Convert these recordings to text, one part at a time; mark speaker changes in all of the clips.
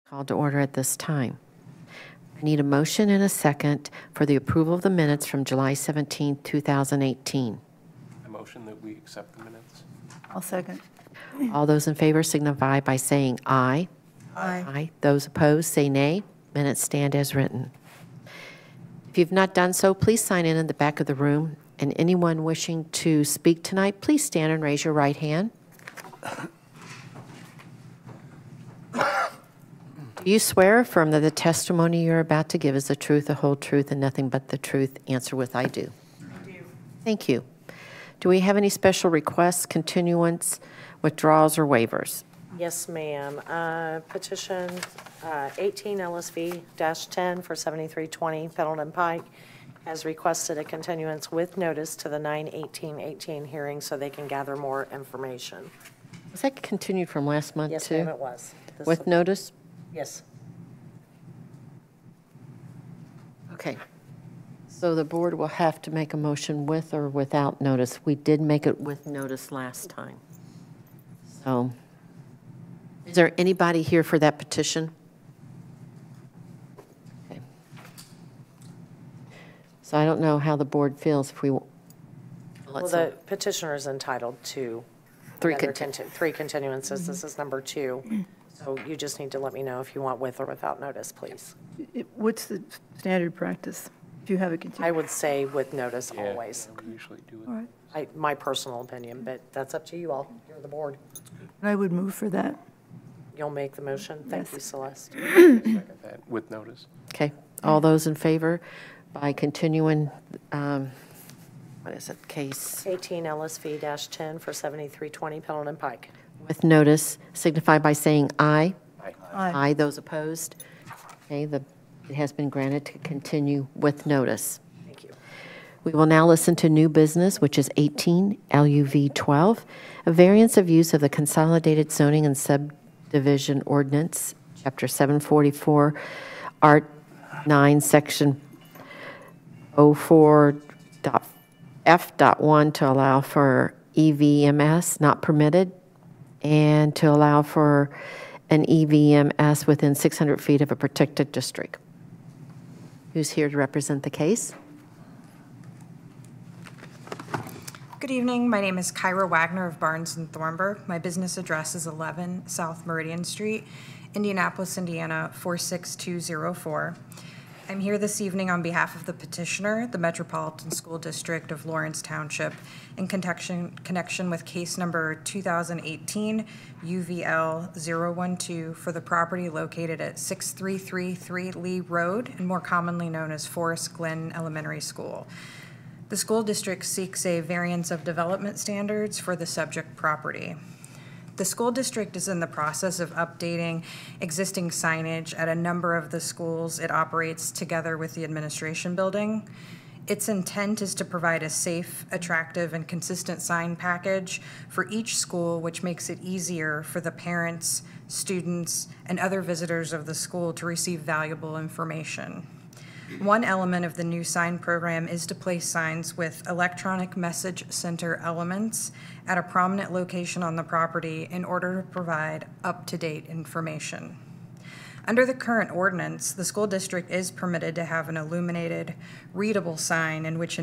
Speaker 1: Called to order at this time. I need a motion and a second for the approval of the minutes from July 17, 2018.
Speaker 2: A motion that we accept the minutes.
Speaker 3: I'll second.
Speaker 1: All those in favor signify by saying aye.
Speaker 3: Aye.
Speaker 1: Those opposed, say nay. Minutes stand as written. If you've not done so, please sign in the back of the room. And anyone wishing to speak tonight, please stand and raise your right hand. Do you swear or affirm that the testimony you're about to give is the truth, the whole truth, and nothing but the truth? Answer with I do. I do. Thank you. Do we have any special requests, continuance, withdrawals, or waivers?
Speaker 4: Yes, ma'am. Petition 18 LSV-10 for 7320 Pendleton Pike has requested a continuance with notice to the 9/18/18 hearing so they can gather more information.
Speaker 1: Was that continued from last month,
Speaker 4: Yes,
Speaker 1: too?
Speaker 4: ma'am, it was.
Speaker 1: With notice?
Speaker 4: Yes.
Speaker 1: Okay. So the board will have to make a motion with or without notice. We did make it with notice last time. So, is there anybody here for that petition? Okay. So I don't know how the board feels if we
Speaker 4: Well, the petitioner is entitled to
Speaker 1: three
Speaker 4: continuances. This is number 2. So you just need to let me know if you want with or without notice, please.
Speaker 3: What's the standard practice? Do you have a
Speaker 4: I
Speaker 3: continuation?
Speaker 4: would say with notice always.
Speaker 2: We usually do it.
Speaker 3: All right.
Speaker 4: My personal opinion, but that's up to you all. You're the board.
Speaker 3: I would move for that.
Speaker 4: You'll make the motion. Thank
Speaker 3: Yes.
Speaker 4: you, Celeste.
Speaker 2: Second that, with notice.
Speaker 1: Okay. All those in favor by continuing, what is it, case
Speaker 4: 18 LSV-10 for 7320 Pendleton Pike.
Speaker 1: with notice signify by saying aye.
Speaker 3: Aye.
Speaker 1: Aye. Those opposed? Okay, it has been granted to continue with notice.
Speaker 4: Thank you.
Speaker 1: We will now listen to new business, which is 18 LUV 12, a variance of use of the Consolidated Zoning and Subdivision Ordinance, Chapter 744, Art 9, Section 04.f.1 to allow for EVMS not permitted and to allow for an EVMS within 600 feet of a protected district. Who's here to represent the case?
Speaker 5: Good evening. My name is Kyra Wagner of Barnes & Thornburg. My business address is 11 South Meridian Street, Indianapolis, Indiana 46204. I'm here this evening on behalf of the petitioner, the Metropolitan School District of Lawrence Township, in connection with case number 2018 UVL 012 for the property located at 6333 Lee Road, and more commonly known as Forest Glen Elementary School. The school district seeks a variance of development standards for the subject property. The school district is in the process of updating existing signage at a number of the schools it operates together with the administration building. Its intent is to provide a safe, attractive, and consistent sign package for each school, which makes it easier for the parents, students, and other visitors of the school to receive valuable information. One element of the new sign program is to place signs with electronic message center elements at a prominent location on the property in order to provide up-to-date information. Under the current ordinance, the school district is permitted to have an illuminated, readable sign in which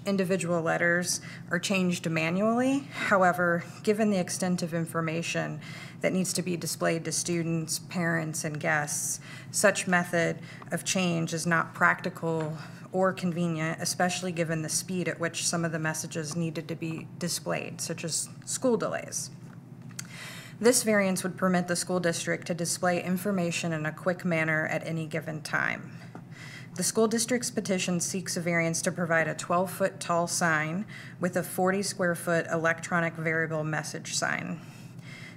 Speaker 5: individual letters are changed manually. However, given the extent of information that needs to be displayed to students, parents, and guests, such method of change is not practical or convenient, especially given the speed at which some of the messages needed to be displayed, such as school delays. This variance would permit the school district to display information in a quick manner at any given time. The school district's petition seeks a variance to provide a 12-foot tall sign with a 40-square-foot electronic variable message sign.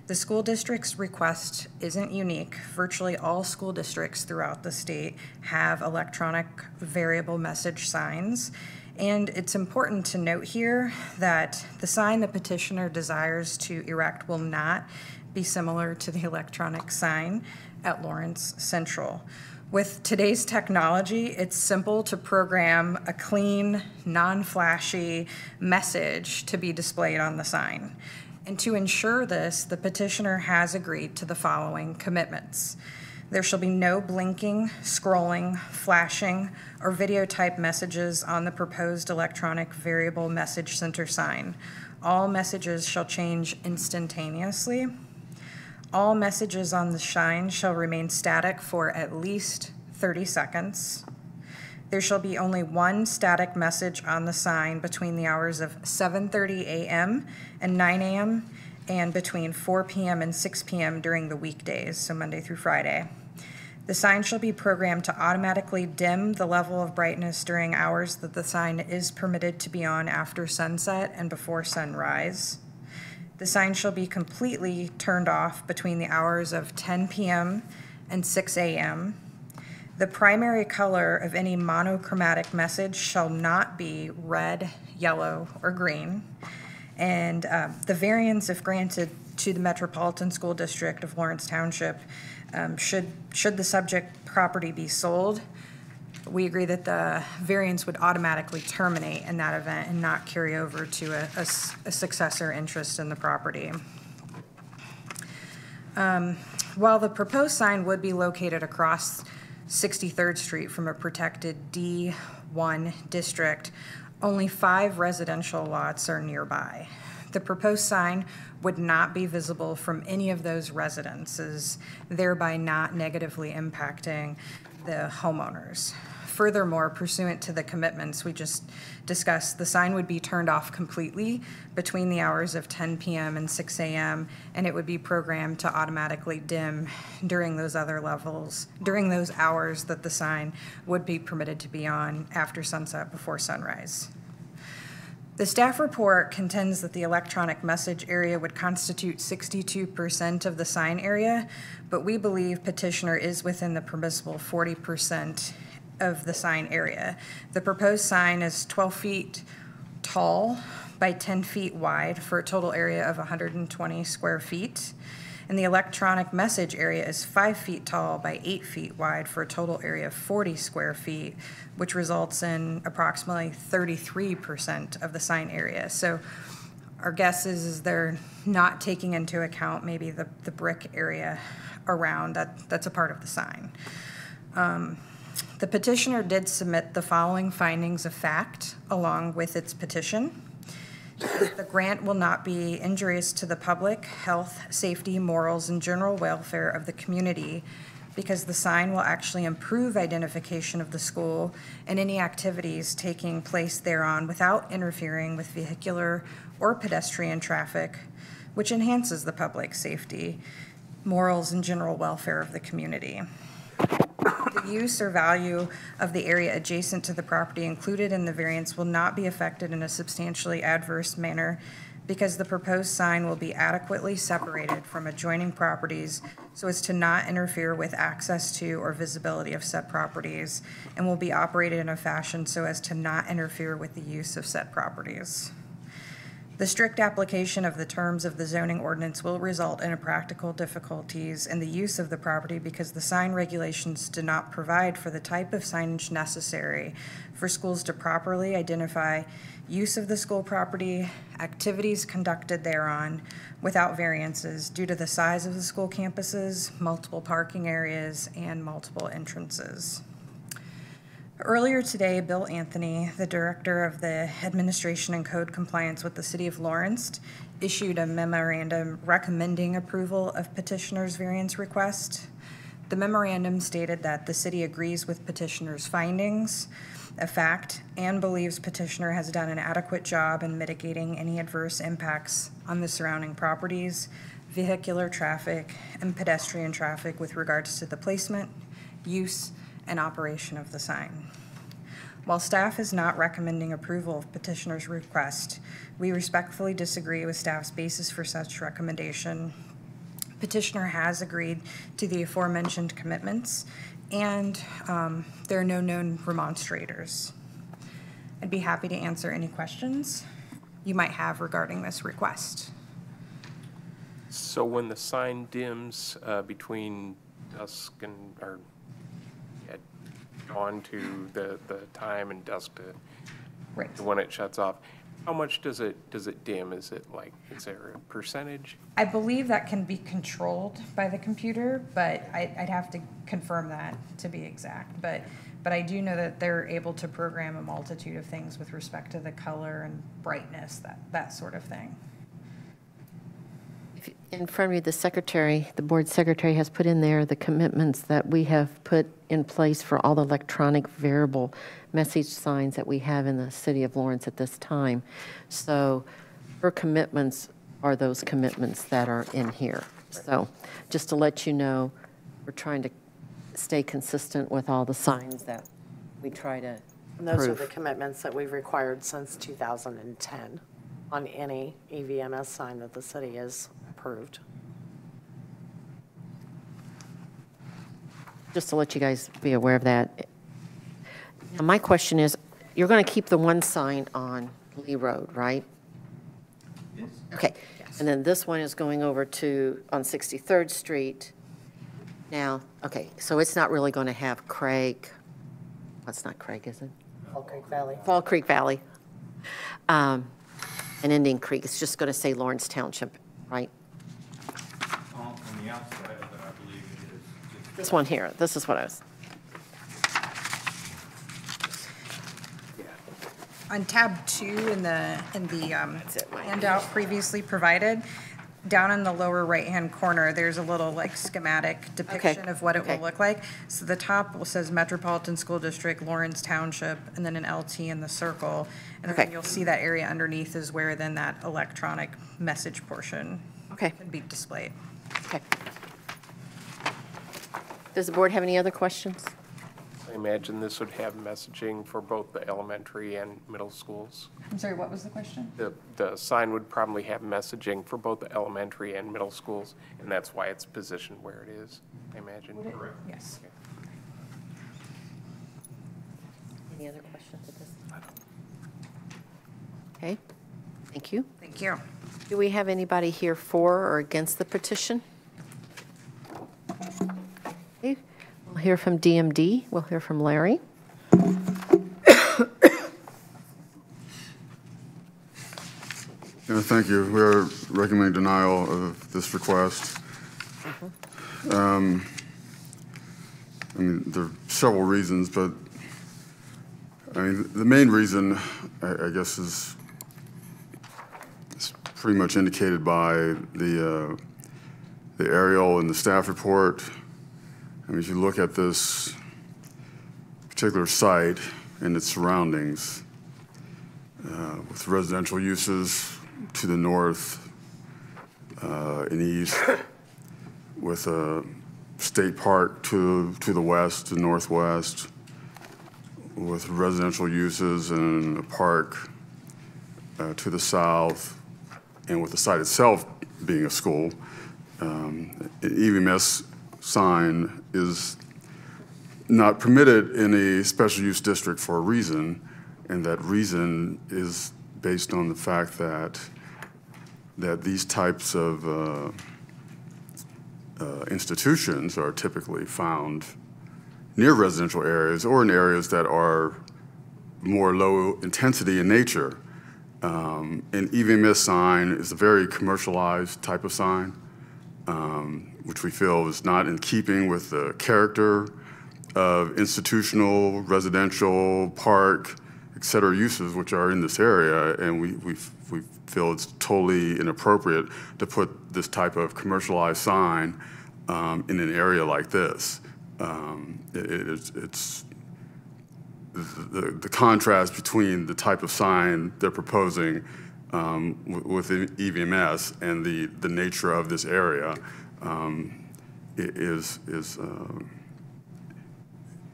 Speaker 5: The school district's request isn't unique. Virtually all school districts throughout the state have electronic variable message signs. And it's important to note here that the sign the petitioner desires to erect will not be similar to the electronic sign at Lawrence Central. With today's technology, it's simple to program a clean, non-flashy message to be displayed on the sign. And to ensure this, the petitioner has agreed to the following commitments. There shall be no blinking, scrolling, flashing, or video-type messages on the proposed electronic variable message center sign. All messages shall change instantaneously. All messages on the sign shall remain static for at least 30 seconds. There shall be only one static message on the sign between the hours of 7:30 a.m. and 9 a.m. and between 4 p.m. and 6 p.m. during the weekdays, so Monday through Friday. The sign shall be programmed to automatically dim the level of brightness during hours that the sign is permitted to be on after sunset and before sunrise. The sign shall be completely turned off between the hours of 10 p.m. and 6 a.m. The primary color of any monochromatic message shall not be red, yellow, or green. And the variance, if granted to the Metropolitan School District of Lawrence Township, should the subject property be sold, we agree that the variance would automatically terminate in that event and not carry over to a successor interest in the property. While the proposed sign would be located across 63rd Street from a protected D1 district, only 5 residential lots are nearby. The proposed sign would not be visible from any of those residences, thereby not negatively impacting the homeowners. Furthermore, pursuant to the commitments we just discussed, the sign would be turned off completely between the hours of 10 p.m. and 6 a.m., and it would be programmed to automatically dim during those hours that the sign would be permitted to be on after sunset, before sunrise. The staff report contends that the electronic message area would constitute 62% of the sign area, but we believe petitioner is within the permissible 40% of the sign area. The proposed sign is 12 feet tall by 10 feet wide for a total area of 120 square feet. And the electronic message area is 5 feet tall by 8 feet wide for a total area of 40 square feet, which results in approximately 33% of the sign area. So our guess is they're not taking into account maybe the brick area around that's a part of the sign. The petitioner did submit the following findings of fact along with its petition. The grant will not be injurious to the public, health, safety, morals, and general welfare of the community because the sign will actually improve identification of the school and any activities taking place thereon without interfering with vehicular or pedestrian traffic, which enhances the public safety, morals, and general welfare of the community. The use or value of the area adjacent to the property included in the variance will not be affected in a substantially adverse manner because the proposed sign will be adequately separated from adjoining properties so as to not interfere with access to or visibility of said properties and will be operated in a fashion so as to not interfere with the use of said properties. The strict application of the terms of the zoning ordinance will result in practical difficulties in the use of the property because the sign regulations do not provide for the type of signage necessary for schools to properly identify use of the school property, activities conducted thereon without variances due to the size of the school campuses, multiple parking areas, and multiple entrances. Earlier today, Bill Anthony, the Director of the Administration and Code Compliance with the City of Lawrence, issued a memorandum recommending approval of petitioner's variance request. The memorandum stated that the city agrees with petitioner's findings of fact and believes petitioner has done an adequate job in mitigating any adverse impacts on the surrounding properties, vehicular traffic, and pedestrian traffic with regards to the placement, use, and operation of the sign. While staff is not recommending approval of petitioner's request, we respectfully disagree with staff's basis for such recommendation. Petitioner has agreed to the aforementioned commitments, and there are no known remonstrators. I'd be happy to answer any questions you might have regarding this request.
Speaker 2: So when the sign dims between dusk and, or dawn to the time and dusk to
Speaker 5: Right.
Speaker 2: when it shuts off, How much does it dim? Is there a percentage?
Speaker 5: I believe that can be controlled by the computer, but I'd have to confirm that to be exact. But I do know that they're able to program a multitude of things with respect to the color and brightness, that sort of thing.
Speaker 1: In front of you, the board secretary has put in there the commitments that we have put in place for all the electronic variable message signs that we have in the city of Lawrence at this time. So her commitments are those commitments that are in here. So just to let you know, we're trying to stay consistent with all the signs that we try to
Speaker 4: And those are
Speaker 1: approve.
Speaker 4: the commitments that we've required since 2010 on any EVMS sign that the city has approved.
Speaker 1: Just to let you guys be aware of that. Now, my question is, you're going to keep the one sign on Lee Road, right? Yes. Okay. And then this one is going over to, on 63rd Street. Now, okay, so it's not really going to have Craig, that's not Craig, is it?
Speaker 4: Fall Creek Valley.
Speaker 1: Fall Creek Valley. And Indian Creek, it's just going to say Lawrence Township, right?
Speaker 6: On the outside of it, I believe it is just.
Speaker 1: This one here, this is what I was,
Speaker 5: On tab 2 in the
Speaker 1: it, Mike.
Speaker 5: handout previously provided, down in the lower right-hand corner, there's a little like schematic depiction of what it will
Speaker 1: okay.
Speaker 5: look like. So the top says Metropolitan School District, Lawrence Township, and then an LT in the circle. And then
Speaker 1: Okay.
Speaker 5: you'll see that area underneath is where then that electronic message portion
Speaker 1: okay,
Speaker 5: can be displayed.
Speaker 1: okay. Does the board have any other questions?
Speaker 2: I imagine this would have messaging for both the elementary and middle schools.
Speaker 5: I'm sorry, what was the question?
Speaker 2: The sign would probably have messaging for both the elementary and middle schools, and that's why it's positioned where it is, I imagine. Correct.
Speaker 5: Yes.
Speaker 1: Any other questions at this time? Okay, thank you.
Speaker 5: Thank you.
Speaker 1: Do we have anybody here for or against the petition? Okay, we'll hear from DMD. We'll hear from Larry.
Speaker 7: Thank you. We are recommending denial of this request. I mean, there are several reasons, but I mean, the main reason, I guess, is pretty much indicated by the aerial and the staff report. I mean, if you look at this particular site and its surroundings, with residential uses to the north and east, with a state park to the west and northwest, with residential uses and a park to the south, and with the site itself being a school, an EVMS sign is not permitted in a special use district for a reason, and that reason is based on the fact that these types of institutions are typically found near residential areas or in areas that are more low intensity in nature. An EVMS sign is a very commercialized type of sign, which we feel is not in keeping with the character of institutional, residential, park, et cetera, uses which are in this area, and we feel it's totally inappropriate to put this type of commercialized sign in an area like this. It's the contrast between the type of sign they're proposing with EVMS and the nature of this area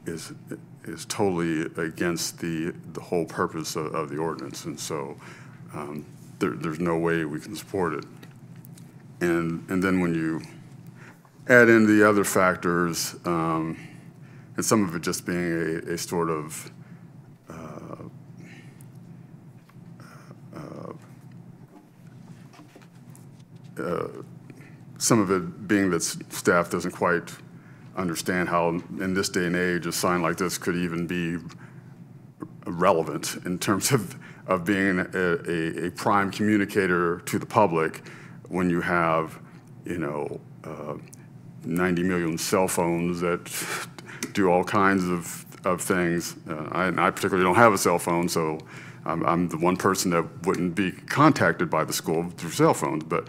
Speaker 7: is totally against the whole purpose of the ordinance, and so there's no way we can support it. And then when you add in the other factors, and some of it just being a sort of some of it being that staff doesn't quite understand how, in this day and age, a sign like this could even be relevant in terms of being a prime communicator to the public when you have, 90 million cell phones that do all kinds of things. I particularly don't have a cell phone, so I'm the one person that wouldn't be contacted by the school through cell phones. But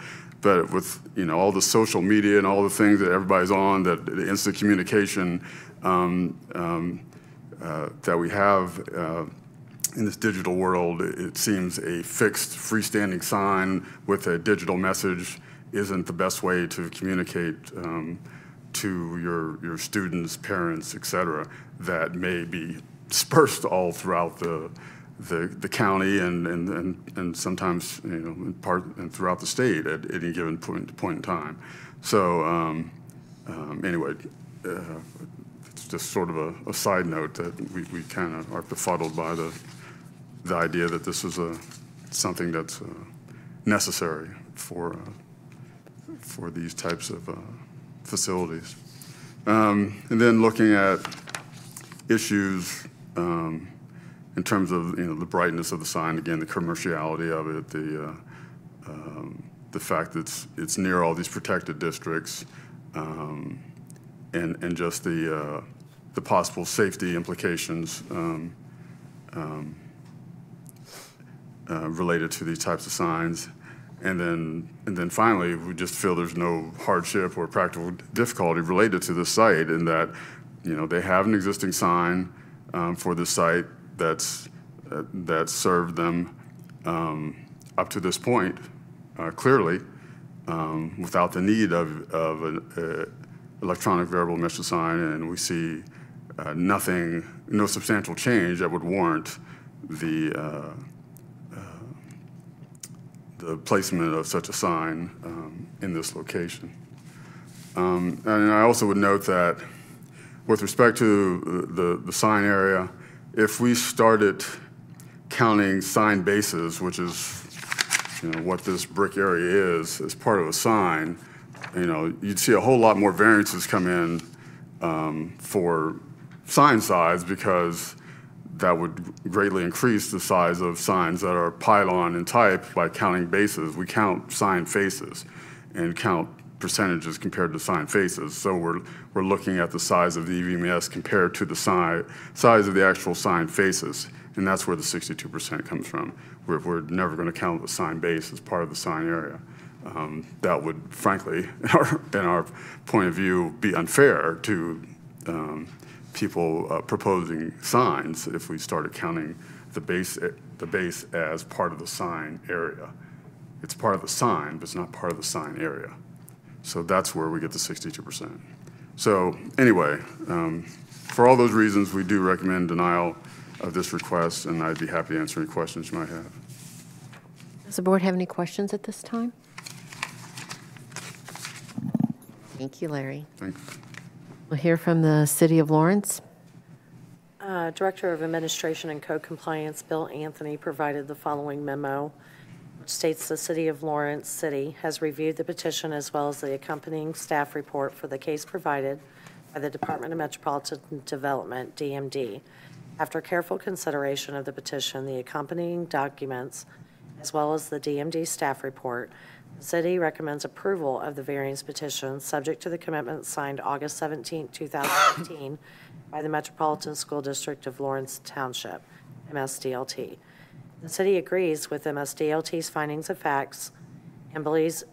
Speaker 7: with all the social media and all the things that everybody's on, that the instant communication that we have in this digital world, it seems a fixed freestanding sign with a digital message isn't the best way to communicate to your students, parents, et cetera, that may be dispersed all throughout the county and sometimes in part and throughout the state at any given point in time. So anyway, it's just sort of a side note that we kind of are befuddled by the idea that this is something that's necessary for these types of facilities. And then looking at issues in terms of the brightness of the sign, again, the commerciality of it, the fact that it's near all these protected districts, and just the possible safety implications related to these types of signs. And then finally, we just feel there's no hardship or practical difficulty related to this site in that, they have an existing sign for this site that served them up to this point clearly without the need of an electronic variable emission sign, and we see no substantial change that would warrant the placement of such a sign in this location. And I also would note that with respect to the sign area, if we started counting sign bases, which is what this brick area is as part of a sign, you'd see a whole lot more variances come in for sign size, because that would greatly increase the size of signs that are pylon in type by counting bases. We count sign faces and count percentages compared to sign faces. So we're looking at the size of the EVMS compared to the size of the actual sign faces, and that's where the 62% comes from. We're never going to count the sign base as part of the sign area. That would, frankly, in our point of view, be unfair to people proposing signs if we started counting the base as part of the sign area. It's part of the sign, but it's not part of the sign area. So that's where we get the 62%. So anyway, for all those reasons, we do recommend denial of this request, and I'd be happy to answer any questions you might have.
Speaker 1: Does the board have any questions at this time? Thank you, Larry.
Speaker 7: Thanks.
Speaker 1: We'll hear from the City of Lawrence.
Speaker 4: Director of Administration and Code Compliance, Bill Anthony, provided the following memo, which states the City of Lawrence City has reviewed the petition as well as the accompanying staff report for the case provided by the Department of Metropolitan Development, DMD. After careful consideration of the petition, the accompanying documents, as well as the DMD staff report, the city recommends approval of the variance petition subject to the commitment signed August 17, 2018 by the Metropolitan School District of Lawrence Township, MSDLT. The city agrees with MSDLT's findings of facts and believes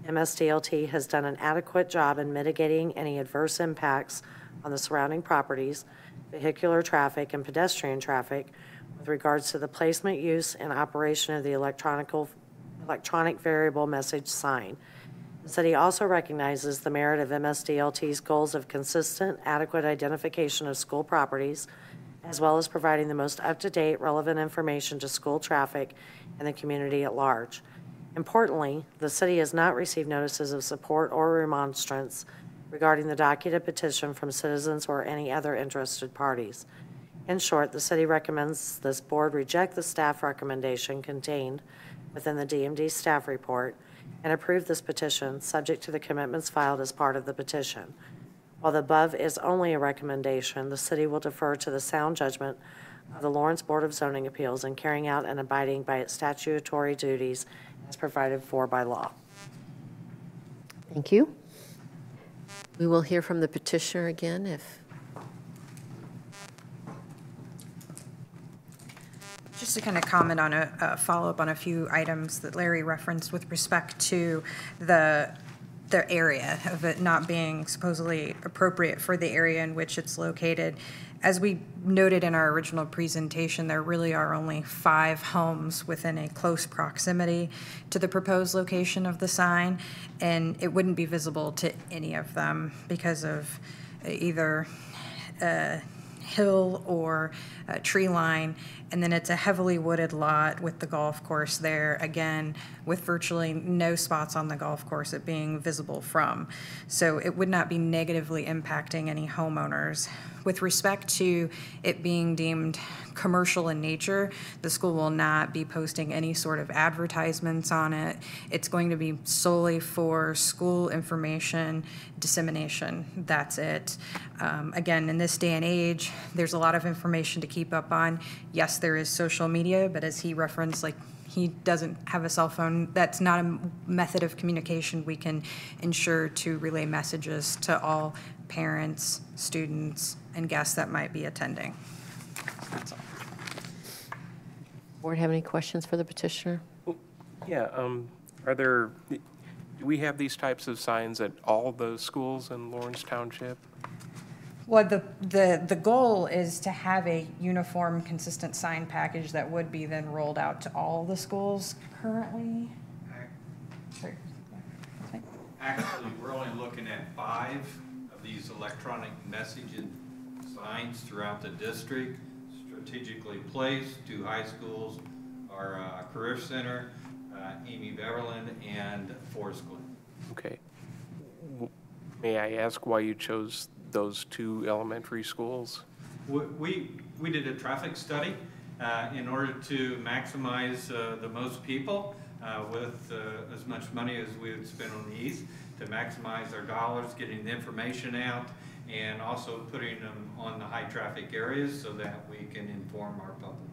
Speaker 4: MSDLT has done an adequate job in mitigating any adverse impacts on the surrounding properties, vehicular traffic, and pedestrian traffic with regards to the placement, use, and operation of the electronic variable message sign. The city also recognizes the merit of MSDLT's goals of consistent, adequate identification of school properties, as well as providing the most up-to-date, relevant information to school traffic and the community at large. Importantly, the city has not received notices of support or remonstrance regarding the docketed petition from citizens or any other interested parties. In short, the city recommends this board reject the staff recommendation contained within the DMD staff report and approve this petition subject to the commitments filed as part of the petition. While the above is only a recommendation, the city will defer to the sound judgment of the Lawrence Board of Zoning Appeals and carrying out and abiding by its statutory duties as provided for by law.
Speaker 1: Thank you. We will hear from the petitioner again if,
Speaker 5: Just to kind of comment on a follow-up on a few items that Larry referenced with respect to the area of it not being supposedly appropriate for the area in which it's located. As we noted in our original presentation, there really are only 5 homes within a close proximity to the proposed location of the sign, and it wouldn't be visible to any of them because of either hill or tree line. And then it's a heavily wooded lot with the golf course there, again, with virtually no spots on the golf course it being visible from. So it would not be negatively impacting any homeowners. With respect to it being deemed commercial in nature, the school will not be posting any sort of advertisements on it. It's going to be solely for school information dissemination. That's it. Again, in this day and age, there's a lot of information to keep up on. Yes, there is social media, but as he referenced, like, he doesn't have a cell phone. That's not a method of communication we can ensure to relay messages to all parents, students, and guests that might be attending. That's all.
Speaker 1: board have any questions for the petitioner?
Speaker 2: Yeah, do we have these types of signs at all the schools in Lawrence Township?
Speaker 5: Well, the goal is to have a uniform, consistent sign package that would be then rolled out to all the schools currently. Sorry.
Speaker 6: Actually, we're only looking at 5 of these electronic messaging signs throughout the district, strategically placed, 2 high schools, our Career Center, Amy Beverland, and Forest Glen.
Speaker 2: Okay. May I ask why you chose those 2 elementary schools?
Speaker 6: We did a traffic study in order to maximize the most people with as much money as we would spend on the east, to maximize our dollars, getting the information out, and also putting them on the high traffic areas so that we can inform our public.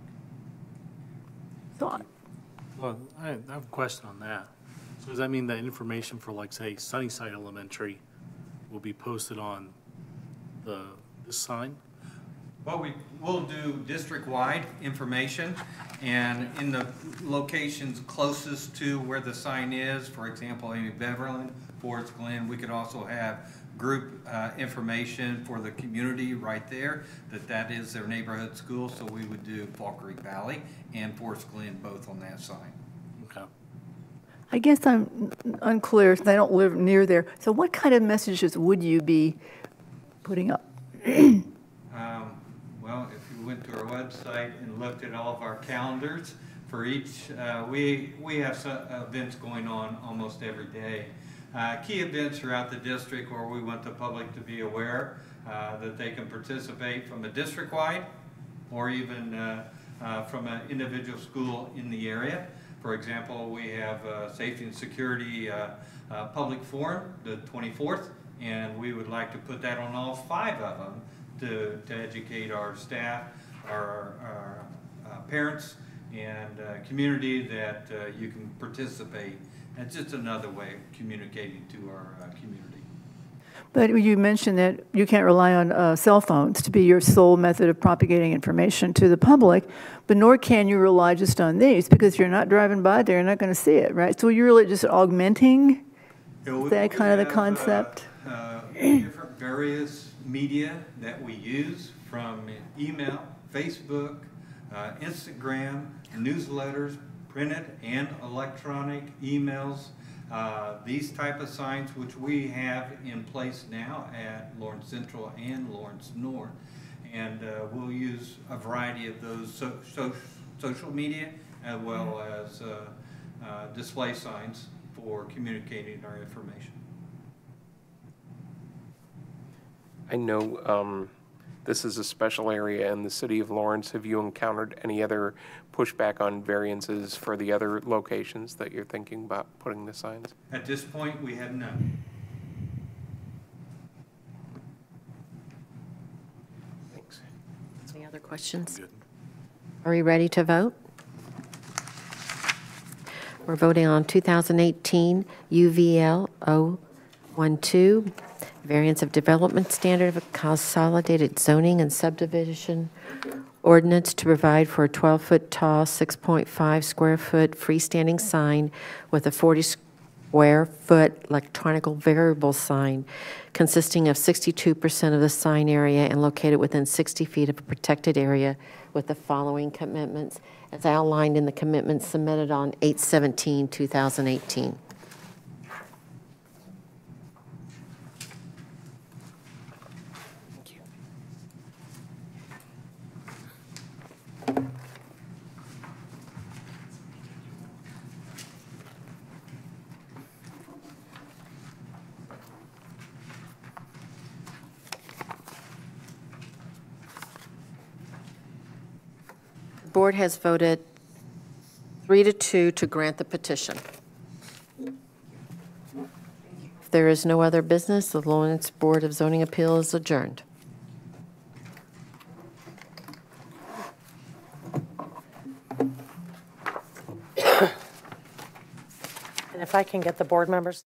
Speaker 3: So,
Speaker 8: Well, I have a question on that. So does that mean that information for, like, say, Sunnyside Elementary will be posted on this sign?
Speaker 6: Well, we'll do district-wide information, and in the locations closest to where the sign is, for example, Amy Beverland, Forest Glen, we could also have group information for the community right there, that is their neighborhood school, so we would do Fall Creek Valley and Forest Glen both on that sign.
Speaker 8: Okay.
Speaker 3: I guess I'm unclear, since I don't live near there. So what kind of messages would you be putting up?
Speaker 6: Well, if you went to our website and looked at all of our calendars for each, we have some events going on almost every day. Key events throughout the district where we want the public to be aware that they can participate from a district-wide or even from an individual school in the area. For example, we have Safety and Security Public Forum, the 24th, and we would like to put that on all 5 of them to educate our staff, our parents, and community that you can participate. It's just another way of communicating to our community.
Speaker 3: But you mentioned that you can't rely on cell phones to be your sole method of propagating information to the public, but nor can you rely just on these, because you're not driving by there, you're not going to see it, right? So you're really just augmenting that kind of the concept?
Speaker 6: Different various media that we use, from email, Facebook, Instagram, newsletters, printed and electronic emails, these type of signs which we have in place now at Lawrence Central and Lawrence North. And we'll use a variety of those social media as well as display signs for communicating our information.
Speaker 2: I know this is a special area in the city of Lawrence. Have you encountered any other pushback on variances for the other locations that you're thinking about putting the signs?
Speaker 6: At this point, we have none.
Speaker 2: Thanks.
Speaker 1: Any other questions?
Speaker 8: Good.
Speaker 1: Are we ready to vote? We're voting on 2018 UVL 012, variance of development standard of consolidated zoning and subdivision ordinance to provide for a 12-foot tall, 6.5 square foot freestanding sign with a 40 square foot electronic variable sign consisting of 62% of the sign area and located within 60 feet of a protected area with the following commitments as outlined in the commitments submitted on 8/17/2018. The board has voted 3-2 to grant the petition. If there is no other business, the Lawrence Board of Zoning Appeal is adjourned.
Speaker 4: And if I can get the board members